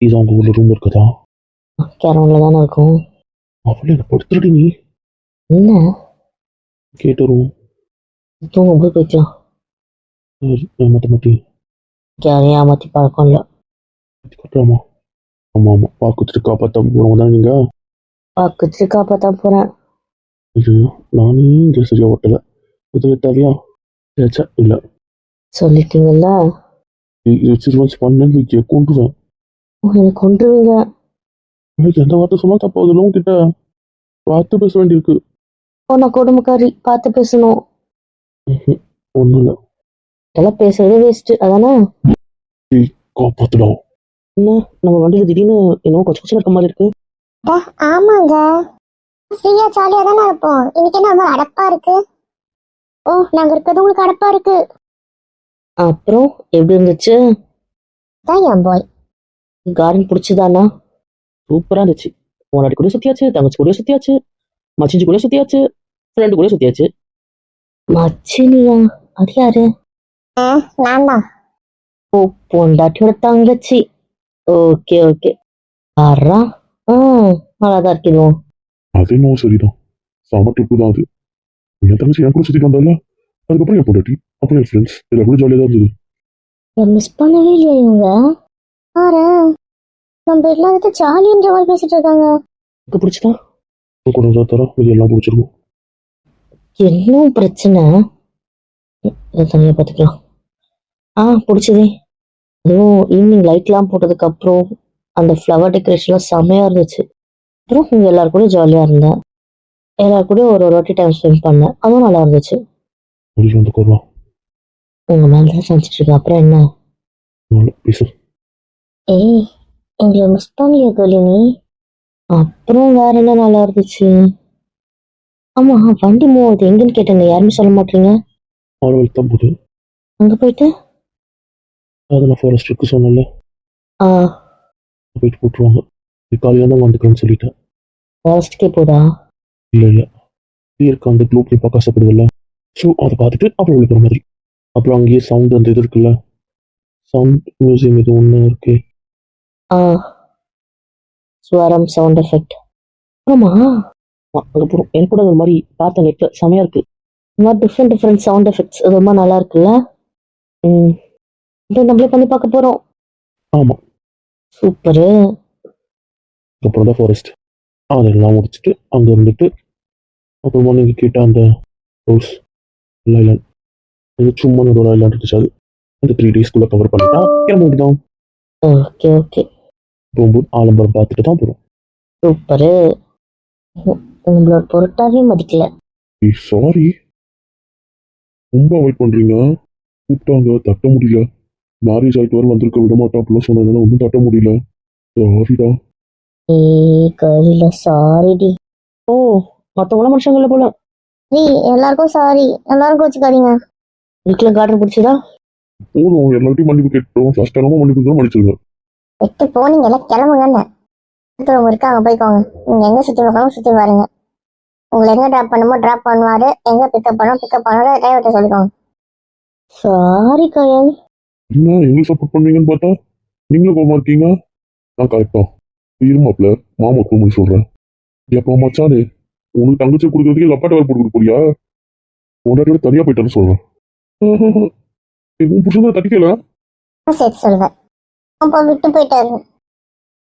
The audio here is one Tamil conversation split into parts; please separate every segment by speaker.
Speaker 1: இது அவங்க ஊர்ல ரூம் இருக்குதா?
Speaker 2: கேரவன்ல தானே இருக்கும்.
Speaker 1: அவளே என்ன படுத்துடி நீ
Speaker 2: என்ன
Speaker 1: கேட்ட ரூம்
Speaker 2: தூங்க போய் போய்க்கலாம்.
Speaker 1: ஏமாத்த மாட்டி
Speaker 2: யாரையும் ஏமாத்தி பழக்கம் இல்லை.
Speaker 1: கட்டுறாமா? ஆமா ஆமா பாக்குறதுக்கு காப்பாற்ற போனவங்க தான் நீங்க.
Speaker 2: பக்கத்து காப்பாத்தான் போறேன்.
Speaker 1: இது நானே இங்கே சரியா ஓட்டல. இது தேவையா? ஏச்சா இல்லை
Speaker 2: சொல்லிட்டீங்கல்ல,
Speaker 1: வச்சு பண்ணு கொண்டுருவேன்.
Speaker 2: என்னை கொண்டுருவீங்க.
Speaker 1: எனக்கு எந்த வார்த்தை சொன்னா தப்பா அதெல்லாம் கிட்ட பார்த்து பேச வேண்டியிருக்கு.
Speaker 2: நான் கொடுமைக்காரி, பார்த்து பேசணும்.
Speaker 1: ஒன்றும் இல்லை.
Speaker 2: இதெல்லாம் பேசுறதே வேஸ்ட் அதானே.
Speaker 1: காப்பாத்துடும்.
Speaker 2: என்ன நம்ம வண்டியில திடீர்னு என்னவோ கொஞ்சம் கொஞ்சம் இருக்க மாதிரி இருக்கு.
Speaker 3: ஆமாங்க, ஃப்ரீயா ஜாலியா தானே இருப்போம். இன்னைக்கு என்ன ரொம்ப அடப்பா இருக்கு? ஓ, நாங்க இருக்கிறது உங்களுக்கு அடப்பா இருக்கு.
Speaker 2: அப்புறம் எப்படி இருந்துச்சு?
Speaker 3: தான் என் பாய்.
Speaker 2: கார்டன் பிடிச்சதானா? சூப்பரா இருந்துச்சு. உன்னாடி கூட சுத்தியாச்சு, தங்கச்சி கூட சுத்தியாச்சு, மச்சிஞ்சி கூட சுத்தியாச்சு, ஃப்ரெண்டு கூட சுத்தியாச்சு. மச்சினியா? அது யாரு?
Speaker 3: நான் தான்.
Speaker 2: ஓ, பொண்டாட்டியோட தங்கச்சி. Okay okay. ஆறா நல்லாதான் இருக்கணும்.
Speaker 1: அது என்னவோ சரிதான். செம ட்ரிப்பு தான் அது. என் தங்கச்சி என் கூட சுத்திட்டு வந்தால, அதுக்கப்புறம் என் பொண்டாட்டி, அப்புறம் என் ஃப்ரெண்ட்ஸ் எல்லாம் கூட ஜாலியாக தான் இருந்தது.
Speaker 3: மிஸ் பண்ணவே இல்லையா இவங்க? ஆறு நம்ம எல்லாத்த ஜாலின்ற மாதிரி பேசிட்டு இருக்காங்க.
Speaker 2: எனக்கு பிடிச்சதா?
Speaker 1: கூட தான் தரோம், இது எல்லாம் பிடிச்சிருக்கும்.
Speaker 2: என்ன பிரச்சனை? இதை தனியாக பார்த்துக்கலாம். பிடிச்சதே. அதுவும் ஈவினிங் லைட்லாம் போட்டதுக்கு அப்புறம் அந்த ஃப்ளவர் டெக்கரேஷன்லாம் செம்மையா இருந்துச்சு. அப்புறம் இங்கே எல்லாரும் கூட ஜாலியாக இருந்தேன். எல்லாரும் கூட ஒரு வாட்டி டைம் ஸ்பெண்ட் பண்ணேன். அதுவும் நல்லா இருந்துச்சு.
Speaker 1: வந்து கோர்வா
Speaker 2: உங்க மேல தான் சமைச்சிட்டு இருக்கேன். அப்புறம் என்ன
Speaker 1: பேசு.
Speaker 3: ஏய், எங்களை மிஸ் பண்ணலையா கோலி நீ?
Speaker 2: அப்புறம் வேற என்ன நல்லா இருந்துச்சு? ஆமா, வண்டி மூவது எங்கன்னு கேட்டேங்க, யாருமே சொல்ல மாட்டீங்க.
Speaker 1: ஆர்வல் தான் போகுது.
Speaker 2: அங்க போயிட்டு
Speaker 1: அதை நான் ஃபாரஸ்ட்டுக்கு சொன்னேன்ல, போயிட்டு போட்டுருவாங்க. காலையில் தான் வந்துக்கிறேன்னு சொல்லிட்டேன்.
Speaker 2: ஃபாரஸ்ட்டுக்கே போதா?
Speaker 1: இல்லை இல்லை, இருக்க அந்த க்ளூப் நீ பார்க்க ஆசைப்படுவல, ஸோ அதை பார்த்துட்டு அப்புறம் உள்ள போகிற மாதிரி. அப்புறம் அங்கேயே சவுண்ட் அந்த இது இருக்குல்ல, சவுண்ட் மியூசியம் இது ஒன்று இருக்கு.
Speaker 2: ஸ்வரம் சவுண்ட் எஃபெக்ட். ஆமா, அங்கே போகிறோம். எனக்கு கூட ஒரு மாதிரி பார்த்த நெட்ல செமையா இருக்கு. இந்த மாதிரி டிஃப்ரெண்ட் சவுண்ட் எஃபெக்ட்ஸ் அது ரொம்ப நல்லா இருக்குல்ல. இதை நம்மளே பண்ணி பார்க்க போறோம்.
Speaker 1: ஆமாம்,
Speaker 2: சூப்பரு.
Speaker 1: அப்புறம் தான் ஃபாரஸ்ட். அதெல்லாம் முடிச்சுட்டு அங்கே இருந்துட்டு அப்புறமா நீங்கள் கேட்ட அந்த ரோஸ் ஐலாண்ட், இது சும்மா ஒரு ஐலாண்ட் இருந்துச்சு. அது அந்த 3 daysக்குள்ளே கவர் பண்ணிட்டா கிளம்ப வேண்டியதான்.
Speaker 2: Okay okay.
Speaker 1: போகும்போது ஆலம்பரம் பார்த்துட்டு தான் போகிறோம்.
Speaker 2: சூப்பரு. உங்களோட பொருட்டாவே மதிக்கல.
Speaker 1: சாரி, ரொம்ப அவாய்ட் பண்ணுறீங்க. கூப்பிட்டாங்க தட்ட முடியல. மேரேஜ் ஆகிட்டு வர வந்திருக்க விட மாட்டேன் அப்படிலாம் சொன்னதுனால ஒன்றும் தட்ட முடியல. சாரிடா.
Speaker 2: கவில சாரிடி. ஓ, மற்றவங்களாம் மனுஷங்கள போல.
Speaker 3: எல்லாருக்கும் சாரி, எல்லாரும் கோச்சுக்காதீங்க.
Speaker 2: இதுக்கெல்லாம் கார்டன் பிடிச்சதா?
Speaker 1: போதும், எல்லாத்தையும் மன்னிப்பு கேட்டோம். ஃபர்ஸ்ட் டைமாக மன்னிப்பு தான் மன்னிச்சிருங்க.
Speaker 3: விட்டு போனீங்க எல்லாம் கிளம்புங்கன்னு. இருக்காங்க போய்க்கோங்க. நீங்க எங்க சுத்தி பார்க்கணும் சுத்தி பாருங்க. உங்களை எங்க டிராப் பண்ணுமோ டிராப் பண்ணுவாரு, எங்க பிக்கப் பண்ணுவாரு டிரைவர்கிட்ட சொல்லிக்கோங்க.
Speaker 2: சாரி கயல்.
Speaker 1: என்ன எங்களுக்கு சப்போர்ட் பண்ணுவீங்கன்னு பார்த்தா நீங்களும் கோமா இருக்கீங்க. நான் கரெக்டா இருமாப்ல மாமா கோமணி சொல்றேன். எப்போ மச்சானே, உனக்கு தங்கச்சி கொடுக்கறதுக்கு எங்கள் அப்பாட்ட வேறு போட்டு போறியா? உன்னாட்டியோட தனியாக போயிட்டான்னு சொல்றேன். உன் புருஷன் தான் தட்டிக்கல
Speaker 3: சேர்த்து சொல்லுவேன். அப்போ விட்டு போயிட்டாரு.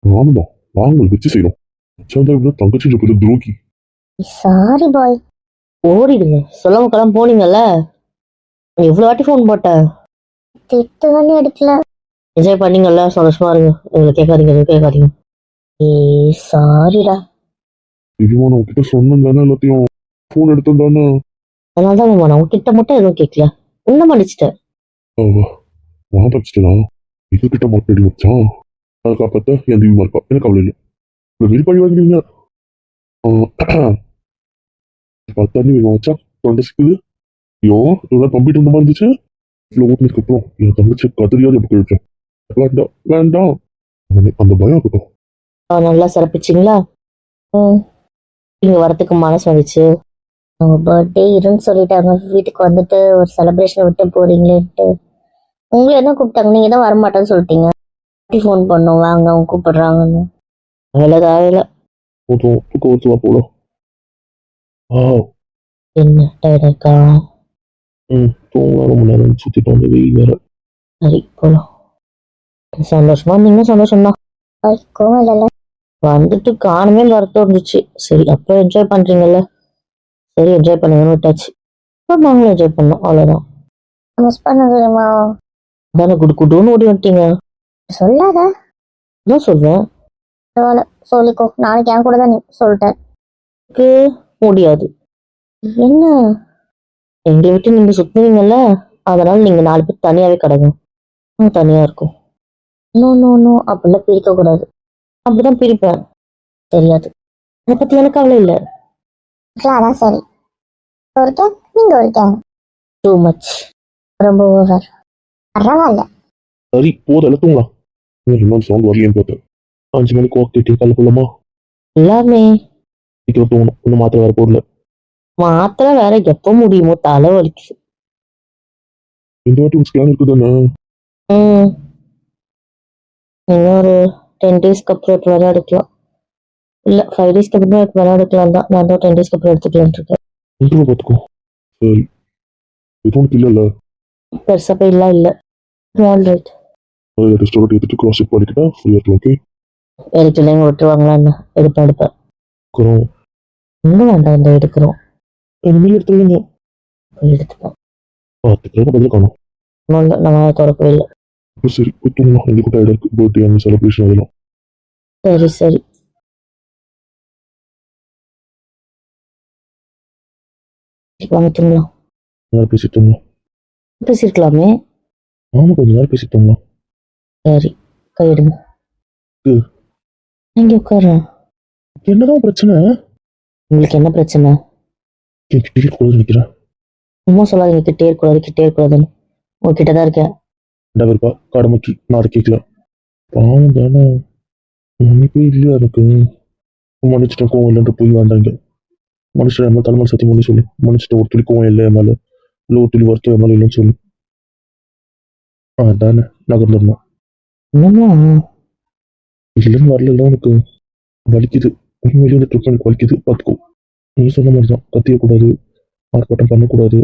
Speaker 1: நானும் தான் நாங்கள் வச்சு செய்யறோம். மச்சான் தங்கச்சி சொல்றது துரோகி.
Speaker 3: சாரி பாய்.
Speaker 2: ஓடிடுங்க, சொல்லாம கிளம்ப போனீங்கல்ல. எவ்வளவு வாட்டி ஃபோன் போட்ட?
Speaker 3: திட்டு வந்து எடுக்கல.
Speaker 2: என்ஜாய் பண்ணீங்கல்ல, சந்தோஷமா இருங்க. உங்களை கேட்காதீங்க. சாரிடா.
Speaker 1: இதுவா நான் உங்ககிட்ட சொன்னேன் தானே, எல்லாத்தையும் ஃபோன் எடுத்தேன் தானே.
Speaker 2: அதனால தான் நான் உங்ககிட்ட மட்டும் எதுவும் கேட்கல. இன்னும் மன்னிச்சிட்டேன்.
Speaker 1: நான் தப்பிச்சிட்டேனா? இதுகிட்ட மாட்டேடி வச்சான். அதை காப்பாற்ற என் தீவிமா இருக்கா, எனக்கு அவ்வளோ இல்லை. வெளி பழி வாங்கிடுவீங்க. பார்த்தா நீ வச்சா தொண்டை சிக்குது. ஐயோ, இவ்வளோ தம்பிட்டு இருந்த மாதிரி இருந்துச்சு. இவ்வளோ ஓட்டுனதுக்கு அப்புறம் என் தங்கச்சி கதறியாவது எப்படி வச்சேன். வேண்டாம் அந்த பயம் இருக்கட்டும்.
Speaker 2: நல்லா சிறப்பிச்சிங்களா? நீங்க வரத்துக்கு மனசு வந்துச்சு. அவங்க பர்த்டே இருன்னு சொல்லிட்டாங்க. வீட்டுக்கு வந்துட்டு ஒரு செலிப்ரேஷன் விட்டு போறீங்களேன்ட்டு. உங்களை என்ன கூப்பிட்டாங்க, நீங்க தான் வரமாட்டேன்னு சொல்லிட்டீங்க. ஃபோன் பண்ணோம் வாங்க அவங்க கூப்பிடுறாங்கன்னு. வேலை
Speaker 1: போதும் தூக்கம் வருது வா போலாம். ஆ
Speaker 2: என்ன டயர்டா இருக்கா?
Speaker 1: தூங்கலாம் ரொம்ப நேரம் சுற்றிட்டு வந்து வெயில் வேற.
Speaker 2: சரி போலாம். சந்தோஷமா இருந்தீங்கன்னா சந்தோஷம்தான்.
Speaker 3: கோவம் இல்லைல்ல.
Speaker 2: வந்துட்டு காணுமே வரத்து இருந்துச்சு. சரி அப்போ என்ஜாய் பண்றீங்கல்ல, சரி என்ஜாய் பண்ணுங்கன்னு விட்டாச்சு. இப்போ நாங்களும் என்ஜாய் பண்ணோம் அவ்வளோதான்.
Speaker 3: மிஸ் பண்ண தெரியுமா?
Speaker 2: தானே குடு குடுன்னு ஓடி வந்துட்டீங்க.
Speaker 3: சொல்லாத.
Speaker 2: தான் சொல்வேன்.
Speaker 3: பரவாயில்ல சொல்லிக்கோ, நாளைக்கு என் கூட தான் நீ சொல்லிட்டேன்.
Speaker 2: எனக்கு முடியாது.
Speaker 3: என்ன?
Speaker 2: எங்களை விட்டு நீங்க சுத்துவீங்கல்ல, அதனால நீங்க 4 பேர் தனியாவே கிடங்க. தனியா இருக்கும். நோ நோ நோ அப்படிலாம் பிரிக்க கூடாது. அப்படிதான் பிரிப்பேன். தெரியாது. அதை பத்தி எனக்கு கவலை இல்லை.
Speaker 3: அதான் சரி. ஒருக்கா நீங்க ஒருக்கா.
Speaker 2: Too much.
Speaker 3: ரொம்ப ஓவர். பரவாயில்ல.
Speaker 1: சரி போதும் தூங்கலாம். இன்னொரு சவுண்ட் வரலையும் பார்த்தேன். 5 மணிக்கு ஓகே கால போலாமா?
Speaker 2: எல்லாமே
Speaker 1: சீக்கிரம் தூங்கணும். இன்னும் மாத்திரை வேற போடல.
Speaker 2: மாத்திரை வேற எப்போ முடியுமோ தலை வலிக்குது.
Speaker 1: இந்த வாட்டி ஸ்கேன் இருக்குதானே?
Speaker 2: இன்னும் ஒரு 10 டேஸ்க்கு அப்புறம் வேற எடுக்கலாம். இல்ல 5 டேஸ்க்கு அப்புறம் வேற எடுக்கலாம் தான். நான் தான் 10 டேஸ்க்கு அப்புறம் எடுத்துக்கலான் இருக்கேன்.
Speaker 1: பார்த்துக்கோ. சரி எதுவும் இல்லைல்ல?
Speaker 2: பெருசா போயிடலாம் இல்ல. ஆல்ரைட்.
Speaker 1: ரெஸ்டாரண்ட் எடுத்துட்டு கிராஸ் செக் பண்ணிக்கிட்டா ஃப்ரீயாக இருக்கும். ஓகே
Speaker 2: எடுக்கலைங்க விட்டுருவாங்களா என்ன? எடுப்பேன்
Speaker 1: அப்புறம்
Speaker 2: இன்னும் வேண்டாம் இந்த எடுக்கிறோம்.
Speaker 1: இனிமேல் எடுத்துருவீங்க.
Speaker 2: எடுத்துப்பேன்.
Speaker 1: பார்த்துக்கலாம் பதில் காணும்.
Speaker 2: ஒன்றும் இல்லை நான் திறக்கவே இல்லை.
Speaker 1: சரி போய் தூங்கலாம். எங்களுக்கு டயர்டாக இருக்கு. பர்த்டே அந்த செலிப்ரேஷன் அதெல்லாம்.
Speaker 2: சரி சரி. வாங்க தூங்கலாம்.
Speaker 1: நேரம் பேசிட்டு தூங்கலாம்.
Speaker 2: பேசிருக்கலாமே.
Speaker 1: ஆமாம் கொஞ்சம் நேரம் பேசிட்டு தூங்கலாம்.
Speaker 2: சரி கையிடுங்க. இங்க உட்காரேன்.
Speaker 1: என்னதான் பிரச்சனை?
Speaker 2: உங்களுக்கு என்ன பிரச்சனை?
Speaker 1: கிட்டே இருக்கக்கூடாது நிற்கிறேன்.
Speaker 2: சும்மா சொல்லாதீங்க கிட்டே இருக்கக்கூடாதுன்னு. உங்ககிட்ட தான் இருக்கேன்.
Speaker 1: இருப்பா கடமைக்கு நான் அதை கேட்கல. பாவம் தானே. மன்னிப்பே இல்லையா எனக்கு. மன்னிச்சிட்டேன் கோவம் இல்லைன்ற போய் வேண்டாங்க. மனுஷன் என் மேலே தலைமையில் சத்தியம் பண்ணி சொல்லு. மன்னிச்சிட்ட ஒரு துளி கோவம் இல்லை என் மேலே. இல்லை ஒரு துளி வருத்தம் என் மேலே இல்லைன்னு சொல்லு. தானே நகர்ந்துடணும்.
Speaker 2: என்னம்மா
Speaker 1: இல்லைன்னு வரல உனக்கு வலிக்குது. உண்மையிலேயே இந்த ட்ரிப் எனக்கு வலிக்குது பார்த்துக்கோ. நீ சொன்ன மாதிரி தான் கத்தியக்கூடாது, ஆர்ப்பாட்டம் பண்ணக்கூடாது,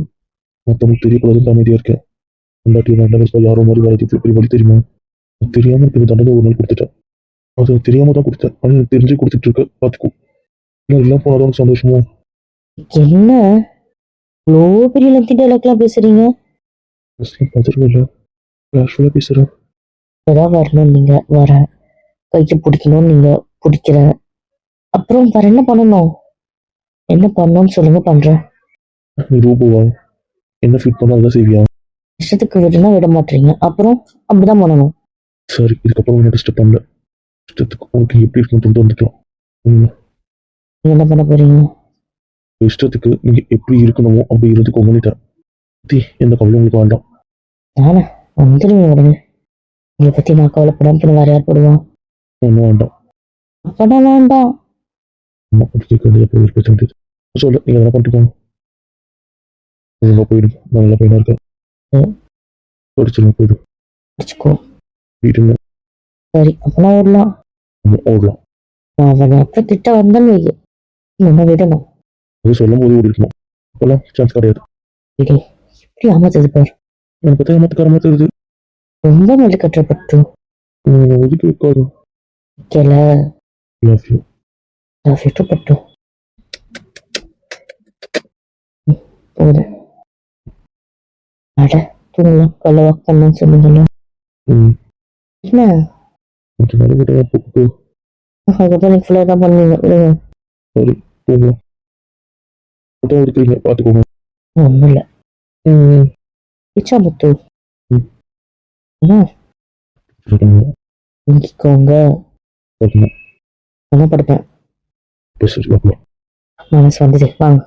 Speaker 1: மற்றவங்களுக்கு தெரியக்கூடாதுன்னு அமைதியாக இருக்கேன். பொண்டாட்டி வேண்டாம் யாரோ மாதிரி வரது இவ்வளோ பெரிய வழி தெரியுமா? தெரியாமல் எனக்கு இந்த தண்டனை ஒரு நாள் கொடுத்துட்டேன். அது தெரியாம தான் கொடுத்தேன். ஆனால் எனக்கு தெரிஞ்சே கொடுத்துட்டு இருக்க பார்த்துக்கோ. இல்லை எல்லாம் போனாதான் உனக்கு சந்தோஷமோ?
Speaker 2: என்ன இவ்வளோ பெரிய லத்தி டைலாக்லாம் பேசுறீங்க?
Speaker 1: பதறவில்லை, கேஷுவலாக பேசுகிறேன்.
Speaker 2: இப்பதான் வரணும் நீங்க வரேன். கைக்கு பிடிக்கணும் நீங்க பிடிக்கிறேன். அப்புறம் வேற என்ன பண்ணணும்? என்ன பண்ணணும்னு சொல்லுங்க பண்றேன்.
Speaker 1: நீ ரூபோவா? என்ன ஃபீட் பண்ண அதான் செய்வியா?
Speaker 2: இஷ்டத்துக்கு விடுனா விட மாட்டீங்க. அப்புறம் அப்படிதான் பண்ணணும்.
Speaker 1: சரி இதுக்கப்புறம் உன்னை டிஸ்டர்ப் பண்ணல. இஷ்டத்துக்கு உனக்கு எப்படி இருக்குன்னு தோண்டு வந்துக்கலாம்.
Speaker 2: நீங்க என்ன பண்ண போறீங்க?
Speaker 1: இஷ்டத்துக்கு நீங்கள் எப்படி இருக்கணுமோ அப்படி இருந்துக்கோங்கன்னு எந்த கவலையும் உங்களுக்கு வேண்டாம்.
Speaker 2: நானே வந்துடுங்க உடனே. உங்களை பத்தி நான் கவலைப்படாம வேற யார் போடுவான்?
Speaker 1: ஒன்றும் வேண்டாம்.
Speaker 2: அப்படா வேண்டாம்.
Speaker 1: அம்மா அப்படி கேட்க வேண்டியது போய் பிரச்சனை இருக்குது. சொல்ல நீங்கள் அதெல்லாம் பண்ணிக்கோங்க. ஒழுங்காக போயிடும். நான் நல்லா பையனாக இருக்கேன். படிச்சிருங்க போயிடும்.
Speaker 2: வச்சுக்கோ.
Speaker 1: வீட்டுங்க.
Speaker 2: சரி அப்பனா ஓடலாம்.
Speaker 1: ஓடலாம்.
Speaker 2: நான் அவனை அப்ப திட்ட வந்தேன்னு வைக்க என்ன விடணும்.
Speaker 1: அது சொல்லும் போது ஓடி இருக்கணும். இப்போல்லாம் சான்ஸ் கிடையாது.
Speaker 2: எப்படி ஏமாத்தது பாரு.
Speaker 1: எனக்கு பற்றி ஏமாத்துக்கார மாதிரி தெரியுது.
Speaker 2: ரொம்ப நல்ல கட்டப்பட்டு
Speaker 1: ஒதுக்கி வைக்காது.
Speaker 2: கேள
Speaker 1: லவ் யூ.
Speaker 2: லவ் யூ பட்டு போதும். அட தூங்கலாம். கல்ல வாக் பண்ணு சொன்னீங்கல்ல. என்ன
Speaker 1: கொஞ்சம் நாள் கிட்ட போட்டு
Speaker 2: அதுக்கப்புறம் நீங்க ஃபுல்லாக தான் பண்ணுவீங்க விடுங்க.
Speaker 1: சரி தூங்கலாம். ஃபோட்டோ எடுக்கிறீங்க பார்த்துக்கோங்க.
Speaker 2: ஒன்றும் இல்லை. இச்சா முத்து இங்கிக்கோங்க. என்ன படுப்பேன்.
Speaker 1: சரி பார்க்கலாம்.
Speaker 2: மனசு வந்தது வாங்க.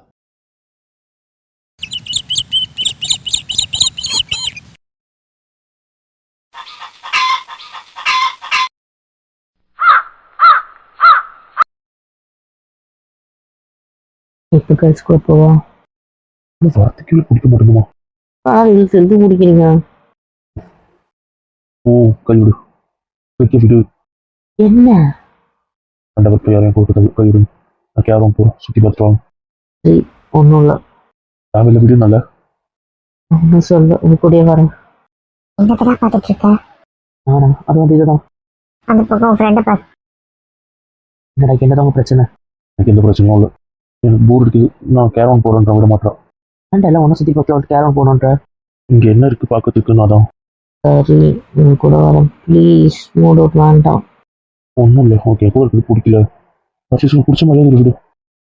Speaker 2: இப்போ கேர்ள்ஸ் கூட போவோம்.
Speaker 1: வார்த்தைக்கு பிடிக்க மாட்டேங்குமா?
Speaker 2: இது செல்ஃபி குடிக்கிறீங்க.
Speaker 1: ஓ கைவிடு. வைக்க விடு.
Speaker 2: என்ன
Speaker 1: மண்டபத்தை யாரையும் கொடுக்குறது கைவிடு. நான் கேரம் போகிறேன், சுற்றி பார்த்துட்டு வாங்க.
Speaker 2: ஒன்றும் இல்லை,
Speaker 1: ஃபேமிலியில் விடு. நல்ல
Speaker 2: ஒன்றும் சொல்லு, உங்க கூடயே வரேன்.
Speaker 3: என்னதான் பார்த்துட்டு இருக்க?
Speaker 2: ஆனா அது வந்து இதுதான்.
Speaker 3: அந்த பக்கம் உன் ஃப்ரெண்டை பாரு.
Speaker 2: என்னடா என்னதான் உங்க பிரச்சனை?
Speaker 1: எனக்கு எந்த பிரச்சனையும் இல்லை. எனக்கு போர் அடிக்குது. நான் கேரம் போகிறேன்ற விட மாட்டேன்.
Speaker 2: ஏன்டா எல்லாம் ஒன்றும் சுற்றி பார்த்து கேரம் போகணுன்ற?
Speaker 1: இங்கே என்ன இருக்குது பார்க்கறதுக்கு? நான் தான்
Speaker 2: சரி உங்க கூட வரேன், ப்ளீஸ் மூட் அவுட் வேண்டாம்.
Speaker 1: ஒன்றும் இல்லை. ஓகே, கூட இருக்குது பிடிக்கல. பர்ச்சேஸ் பிடிச்ச மாதிரியே விடு.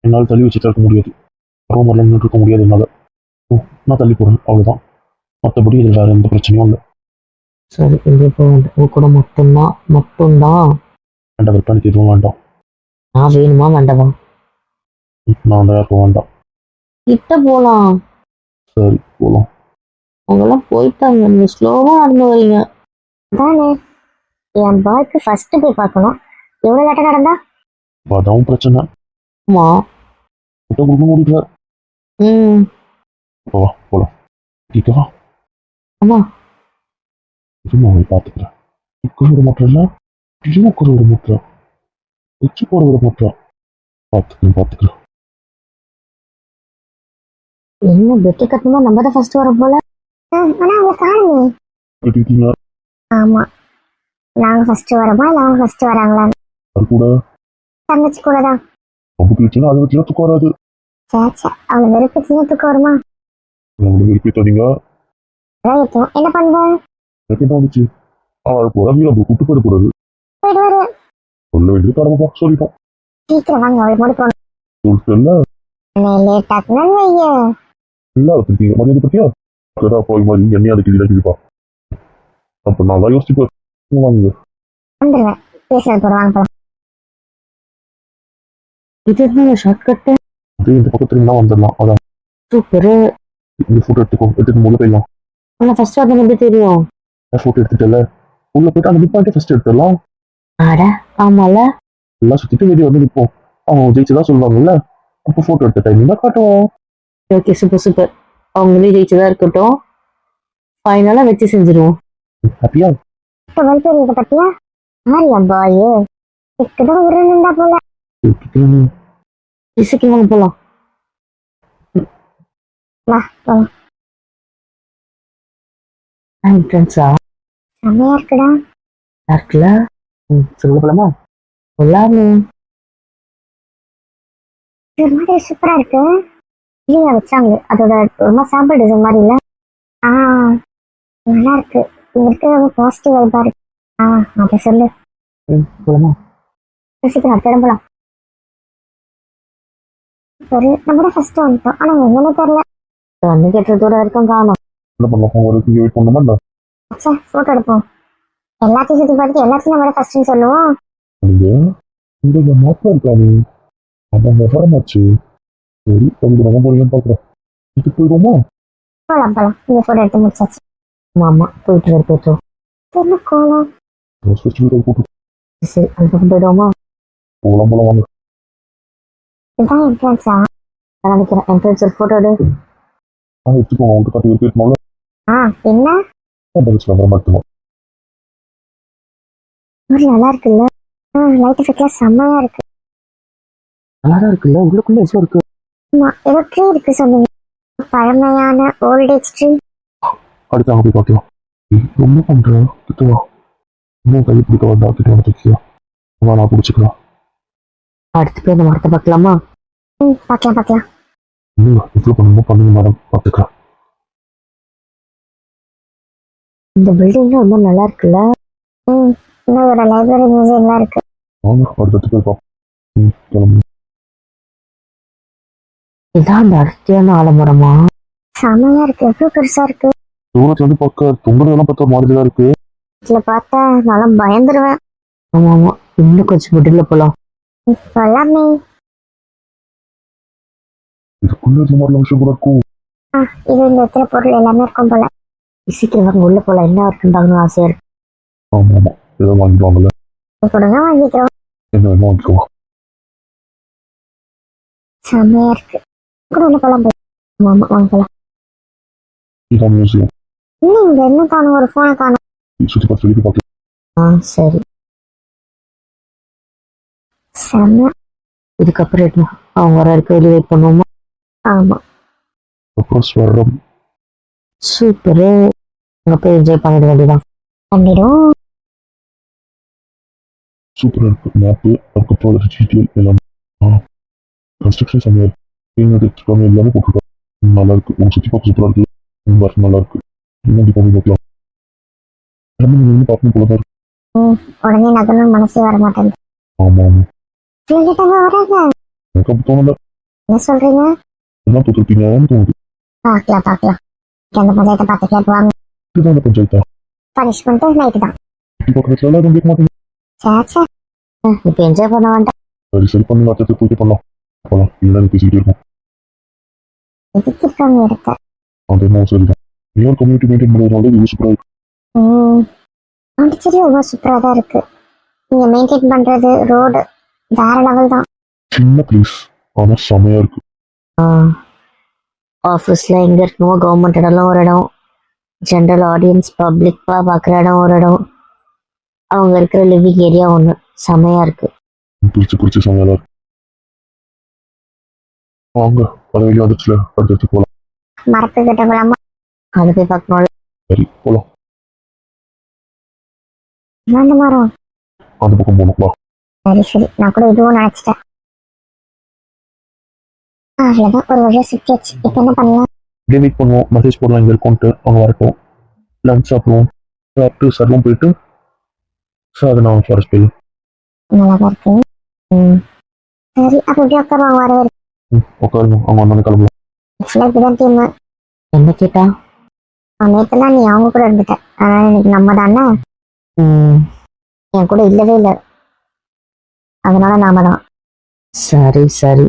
Speaker 1: என்னால் தள்ளி வச்சுட்டு இருக்க முடியாது. ரொம்ப வரல நின்று இருக்க முடியாது என்னால். நான் தள்ளி போகிறேன், அவ்வளோதான். மற்றபடி இதில் வேறு எந்த பிரச்சனையும் இல்லை.
Speaker 2: சரி இங்கே போக வேண்டாம், உங்க கூட மட்டும்தான்.
Speaker 1: வேண்டாம், விற்பனைக்கு எதுவும் வேண்டாம்.
Speaker 2: நான் வேணுமா வேண்டாமா?
Speaker 1: நான் அந்த யாருக்கும் வேண்டாம்.
Speaker 2: கிட்ட போலாம்.
Speaker 1: சரி போகலாம்.
Speaker 2: அவங்கெல்லாம் போயிட்டாங்க, நீங்க ஸ்லோவா நடந்து வரீங்க.
Speaker 3: அதானே என் பாய்க்கு ஃபர்ஸ்ட் போய் பார்க்கணும். எவ்வளோ லேட்டாக நடந்தா?
Speaker 1: அதான் பிரச்சனை.
Speaker 2: ஆமா.
Speaker 1: கிட்ட கொடுக்க முடியல.
Speaker 2: ம்.
Speaker 1: வா போகலாம். கேட்கவா?
Speaker 2: ஆமா.
Speaker 1: இருமா, அவளை பார்த்துக்கிறேன். உட்கார விட மாட்டேன். இல்லை உட்கார விட மாட்டேன். வச்சு போட விட மாட்டேன். பார்த்துக்கிறேன்.
Speaker 3: என்ன பெட்டு கட்டணுமா? நம்ம தான் ஃபர்ஸ்ட் வர போல. ஆனால் அவங்க காணுமே.
Speaker 1: கட்டிட்டீங்க.
Speaker 3: ஆமாம், நாங்கள் ஃபர்ஸ்ட் வரோமா இல்லை அவங்க ஃபர்ஸ்ட் வராங்களா?
Speaker 1: அது கூட
Speaker 3: தங்கச்சி கூட தான்.
Speaker 1: ரொம்ப பிரச்சனை. அதை வச்சுலாம் தூக்கம் வராது.
Speaker 3: சேச்சா, அவங்க வெறுப்புச்சுன்னா தூக்கம் வருமா?
Speaker 1: நம்மளுக்கு விருப்பி தரீங்க.
Speaker 3: அதான் இப்போ என்ன பண்ணுவேன்?
Speaker 1: எனக்கு என்ன வந்துச்சு? போகிறா வீரா கூட்டு போயிட போறாரு.
Speaker 3: போயிடுவாரு.
Speaker 1: சொல்ல வேண்டியது கடமைப்பா, சொல்லிட்டோம்.
Speaker 3: சீக்கிரம் வாங்க, அவள் மூடி போகணும்.
Speaker 1: சொல்லிட்டு
Speaker 3: லேட் ஆகுனாலும் வைய.
Speaker 1: எல்லாம் வச்சிருக்கீங்க மரியாதை பத்தியா? கடா போய் மாதிரி என்னையா அதுக்கு கிழிப்பா. அப்போ நான் தான் யோசிப்பேன். வாங்க
Speaker 3: வந்துடுவேன், பேசுறது போடுவாங்க போல.
Speaker 2: இது என்ன ஷார்ட்கட்டு?
Speaker 1: அதே இந்த பக்கத்துல தான் வந்துடலாம். அதான்
Speaker 2: சூப்பரு.
Speaker 1: இந்த ஃபோட்டோ எடுத்துட்டு உள்ள போயிடலாம்.
Speaker 2: ஆனால் ஃபர்ஸ்ட் வரணும் எப்படி தெரியும்?
Speaker 1: ஃபோட்டோ எடுத்துட்டல உள்ள போயிட்டு அந்த மிட் பாயிண்ட் ஃபர்ஸ்ட் எடுத்துடலாம்.
Speaker 2: ஆட ஆமால.
Speaker 1: எல்லாம் சுத்திட்டு வெளியே வந்து நிற்போம். அவங்க ஜெயிச்சுதான் சொல்லுவாங்கல்ல, அப்போ ஃபோட்டோ எடுத்த டைம் தான் காட்டுவோம்.
Speaker 2: Okay super super. அவங்களே ஜெயிச்சதா இருக்கட்டும், ஃபைனலாக வச்சு செஞ்சிருவோம்.
Speaker 1: ஹாப்பியா?
Speaker 3: இப்போ வலிப்பு இதை பத்தியா? ஆரியா பாய் இதுக்குதான் உருண்டா போல.
Speaker 2: சீக்கிரம் வாங்க போகலாம்.
Speaker 3: வா போலாம்.
Speaker 2: என்ட்ரன்ஸா
Speaker 3: செம்மையா இருக்குடா.
Speaker 2: இருக்குல்ல? சொல்ல போலாமா? சொல்லாமே.
Speaker 3: இது ஒரு மாதிரி சூப்பரா இருக்கு. இல்லையா வச்சாங்க அதோட ரொம்ப சாம்பிள் டிசைன் மாதிரி இல்ல? நல்லா இருக்கு. இங்க இருக்க ரொம்ப பாசிட்டிவ் வைபா இருக்கு. அதை சொல்லு.
Speaker 2: போலாமா?
Speaker 3: சீக்கிரம் அடுத்த இடம் போலாம். சரி, நம்ம தான் ஃபர்ஸ்ட் வந்துட்டோம். ஆனா எங்கன்னு தெரியல.
Speaker 2: ஒன்று கேட்ட தூரம் வரைக்கும் காணும்.
Speaker 1: என்ன பண்ணலாம்? ஒரு வெயிட் பண்ணணுமா இல்லை?
Speaker 3: அச்சா, போட்டோ எடுப்போம். எல்லாத்தையும் சுத்தி பார்த்துட்டு எல்லாத்தையும் நம்ம ஃபர்ஸ்ட்னு சொல்லுவோம்.
Speaker 1: இங்க மாப்பிள்ள இருக்காது. அதான் விவரமாச்சு. சரி, கொஞ்சம் நம்ம போறீங்கன்னு பார்க்குறேன். இதுக்கு போயிடுவோமா?
Speaker 3: போலாம் போலாம். இந்த போட்டோ எடுத்து முடிச்சாச்சு.
Speaker 2: ஆமா போயிட்டு போயிட்டோம்.
Speaker 3: என்ன கோலம்?
Speaker 1: போட்டு
Speaker 2: சரி அந்த பக்கம் போயிடுவோமா?
Speaker 1: போலாம் வாங்க.
Speaker 3: இதுதான் என்ட்ரன்ஸா?
Speaker 2: நான் நினைக்கிறேன் என்ட்ரன்ஸ் ஒரு ஃபோட்டோ எடு.
Speaker 1: எடுத்துக்கோங்க. அவங்க கட்டி இருக்கணும்ல.
Speaker 3: என்ன
Speaker 1: மாட்டோம்.
Speaker 3: ஒரு நல்லா இருக்குல்ல? லைட் எஃபெக்ட்லாம் செம்மையா இருக்கு.
Speaker 2: நல்லாதான் இருக்குல்ல? உள்ளுக்குள்ள எவ்வளோ இருக்கு?
Speaker 3: ஆமா, ஏதோ ட்ரீ இருக்கு சொன்னீங்க. பழமையான ஓல்டேஜ் ட்ரீ.
Speaker 1: அடுத்து அங்கே போய் பார்க்கலாம். ரொம்ப பண்றேன். கிட்டவா இன்னும் கை பிடிக்க வந்தா கிட்ட வந்து தைக்கியா? நான் பிடிச்சிக்கலாம்.
Speaker 2: அடுத்து போய் அந்த மரத்தை பார்க்கலாமா?
Speaker 3: பார்க்கலாம்.
Speaker 1: இவ்வளோ பண்ணுமோ பண்ணுங்க மேடம், பார்த்துக்கலாம்.
Speaker 2: இந்த பில்டிங் ரொம்ப நல்லா இருக்குல்ல?
Speaker 3: இன்னும் ஒரு லைப்ரரி மியூசியம்லாம் இருக்கு.
Speaker 1: வாங்க அடுத்து போய் பார்ப்போம்.
Speaker 2: இதான் அந்த அடர்த்தியான ஆலமரமா?
Speaker 3: செம்மையா இருக்கு. எவ்வளவு பெருசா இருக்கு.
Speaker 1: தூரத்துல வந்து பார்க்க தொங்குறதெல்லாம் பார்த்தா ஒரு மாதிரி தான் இருக்கு.
Speaker 3: இதுல பார்த்தா நல்லா பயந்துருவேன்.
Speaker 2: ஆமா இன்னும் கொஞ்சம் மிடில் போலாம்.
Speaker 3: எல்லாமே
Speaker 1: இதுக்குள்ள இந்த மாதிரி விஷயம் கூட இருக்கும்.
Speaker 3: இது இந்த இடத்துல பொருள் எல்லாமே இருக்கும் போல.
Speaker 2: சீக்கிரம் வாங்க உள்ள போலாம். என்ன இருக்குன்னு ஆசையா இருக்கு.
Speaker 1: ஆமா ஏதோ வாங்கிடுவாங்கல்ல.
Speaker 3: கொடுங்க, வாங்கிக்கிறோம்.
Speaker 1: என்ன வேணும் வாங்கிக்குவோம்.
Speaker 3: செம்மையா இருக்கு. கூட உள்ள போலாம்.
Speaker 2: ஆமா வாங்க போலாம்.
Speaker 1: இதான் மியூசியம்.
Speaker 3: இன்னும் இங்க என்ன காணும்? ஒரு போனை காணும்.
Speaker 1: சுற்றி பார்த்து பார்க்கலாம்.
Speaker 2: சரி
Speaker 3: செம்ம.
Speaker 2: இதுக்கப்புறம் என்ன அவங்க வர வரைக்கும் வெளியே வெயிட் பண்ணுவோமா?
Speaker 3: ஆமா,
Speaker 1: அப்புறம் ஸ்வரம்
Speaker 2: சூப்பரு. அங்கே போய் என்ஜாய் பண்ணிட வேண்டியதான்.
Speaker 3: பண்ணிடும்.
Speaker 1: சூப்பராக இருக்கு மேப்பு. அதுக்கப்புறம் அது ஜிடிஎல் எல்லாம் கன்ஸ்ட்ரக்ஷன் செம்மையாக இருக்கு. எடுத்துருக்காங்க எல்லாமே போட்டிருக்காங்க. நல்லா இருக்கு. உங்க சுற்றி பார்க்க சூப்பராக இருக்கு. ரொம்ப நல்லா இருக்கு. இன்னும் போய் பார்க்கலாம். எல்லாமே நீங்கள் பார்க்கணும் போல தான் இருக்கு.
Speaker 3: உடனே நகரணும் மனசே வர மாட்டேங்குது.
Speaker 1: ஆமாம் ஆமாம்.
Speaker 3: சொல்லிட்டாங்க வராங்க.
Speaker 1: எனக்கு அப்படி தோணல.
Speaker 3: என்ன சொல்றீங்க?
Speaker 1: எல்லாம் போட்டிருப்பீங்கன்னு தோணுது.
Speaker 3: பார்க்கலாம் பார்க்கலாம். அந்த பஞ்சாயத்தை பார்த்துக்கலாம் போவாங்க.
Speaker 1: இதுதான் அந்த பஞ்சாயத்தா?
Speaker 3: பனிஷ்மெண்ட் நைட்டு தான்.
Speaker 1: சுற்றி பார்க்குறதுல எல்லாம் கேட்க மாட்டேங்க.
Speaker 3: சேச்சா.
Speaker 2: இப்போ என்ஜாய் பண்ண வேண்டாம்.
Speaker 1: சரி பண்ணி அடுத்தது போயிட்டு பண்ணலாம். போகலாம். இல்லை பேசிக்கிட்டே இருக்கும்.
Speaker 3: எதுக்கு இருக்காங்க இடத்த?
Speaker 1: அது என்ன சரிதான். ஏன் கம்யூனிட்டி மெயின்டைன் பண்ணுறதுனால இது சூப்பராக இருக்கு.
Speaker 3: பாண்டிச்சேரி ரொம்ப சூப்பரா தான் இருக்கு. நீங்க மெயின்டைன் பண்றது ரோடு வேற லெவல் தான்.
Speaker 1: சின்ன பிளேஸ் ஆனால் செமையாக இருக்கு.
Speaker 2: ஆஃபீஸில் எங்கே இருக்கணுமோ கவர்மெண்ட் இடம்லாம் ஒரு இடம், ஜென்ரல் ஆடியன்ஸ் பப்ளிக்காக பார்க்குற இடம் ஒரு இடம், அவங்க இருக்கிற லிவிங் ஏரியா ஒன்று செமையாக இருக்கு.
Speaker 1: பிடிச்சி செமையாக இருக்கு. வாங்க பல வெளியே வந்துச்சுல அடுத்து போகலாம்.
Speaker 3: மரத்து கிட்ட போலாமா?
Speaker 2: அதை போய் பார்க்கணும்.
Speaker 1: சரி போகலாம்.
Speaker 3: அந்த மரம்.
Speaker 1: அந்த பக்கம் போகணும் வா.
Speaker 3: சரி சரி, நான் கூட இதுவும் நினைச்சிட்டேன். அவ்வளவுதான், ஒரு வழியா சுத்தியாச்சு. இப்ப என்ன பண்ணலாம்?
Speaker 1: இப்படியே வெயிட் பண்ணுவோம். மெசேஜ் போடலாம் இங்கே இருக்கோன்ட்டு. அவங்க வரட்டும். லஞ்ச் சாப்பிடுவோம். சாப்பிட்டு சர்வம் போயிட்டு சார் அது நான் ஃபாரஸ்ட் போயிடலாம்.
Speaker 3: நல்லாதான் இருக்கு. சரி, அப்ப இப்படி உட்காருவாங்க வர வரைக்கும்.
Speaker 1: உட்காருங்க. அவங்க வந்தோடனே கிளம்பலாம்.
Speaker 3: ஆக்சுவலா இப்படிதான் டீம்.
Speaker 2: என்ன கேட்டா?
Speaker 3: நேற்றுலாம் நீ அவங்க கூட இருந்துட்ட, அதனால இன்னைக்கு நம்ம தானே. என் கூட இல்லவே இல்லை, அதனால நாம தான்.
Speaker 2: சரி சரி.